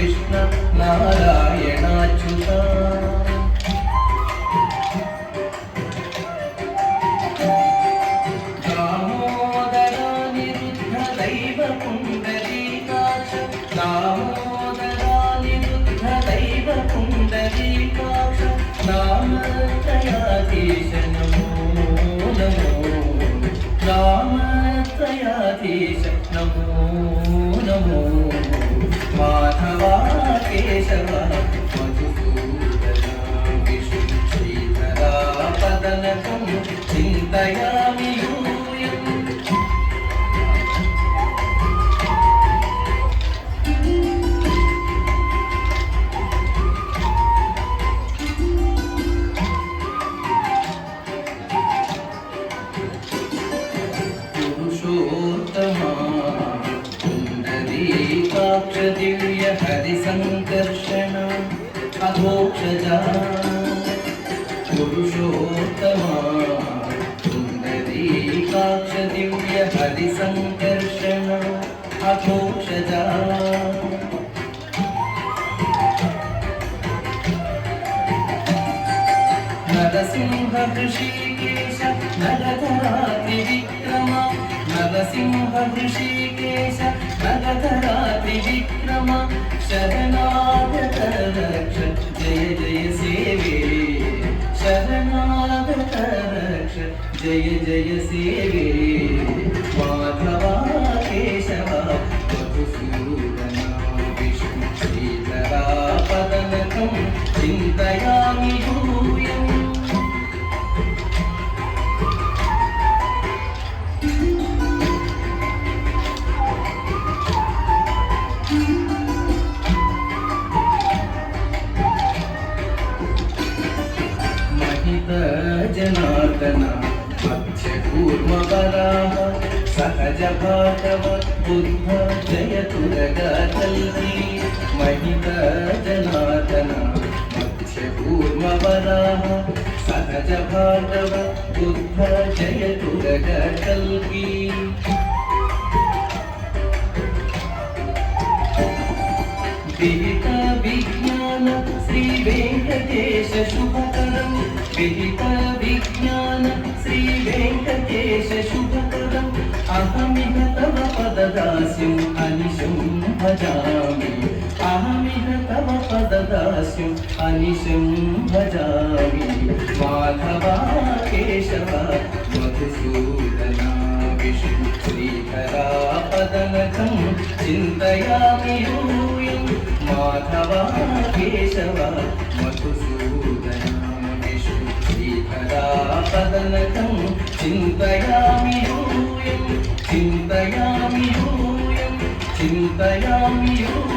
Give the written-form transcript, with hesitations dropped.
కృష్ణ నారాయణాచ్యుత దామోదరానిరుద్ధ దైవ పుండరీకాక్ష దామోదరానిరుద్ధ దైవ పుండరీకాక్ష నామత్రయాధీశ నమో నమో నామత్రయాధీశ నమో నమో మాధవా కేశవ మధుసూదన విష్ణు శ్రీధరా పదనకం చింతయామి యూయం పురుషోత్తమా పుండరీకాక్ష దివ్య హరి సంకర్షణ అఘోక్షజా పురుషోత్తమా పుండరీకాక్ష దివ్య హరి సంకర్షణ అఘోక్షజా నరసింహ ఋషికేశ నరధరాత్రి విక్రమ నరసింహ ఋషికేశ నరధరాత్రి విక్రమ శరణాగత రక్ష జయ జయ సేవే శరణాగత రక్ష జయ జయ సేవే మాధవా కేశవ మధుసూదన విష్ణు శ్రీధరా పదనకం చింతయామి యూయం జనార్దన మధ్య కూర్మవరాహ సహజ భాగవ బుద్ధ జయతురగా కల్కి మహిత జనార్దన మధ్య కూర్మవరాహ సహజ భాగవ బుద్ధ జయతురగా కల్కి విహిత విజ్ఞాన శ్రీ వెంకటేశ శుభకరం విహిత విజ్ఞాన శ్రీ వెంకటేశ శుభకరం అహమిహ తవ పదదాస్యం అనిశం భజామి అహమిహ తవ పదదాస్యం అనిశం భజామి మాధవా కేశవ మధుసూదన విష్ణు శ్రీధరా పదనకం చింతయామి యూయం మాధవా కేశవ మధుసూదన విష్ణు శ్రీధరా పదనకం చింతయామి యూయం చింతయామి యూయం చింతయామి యూయం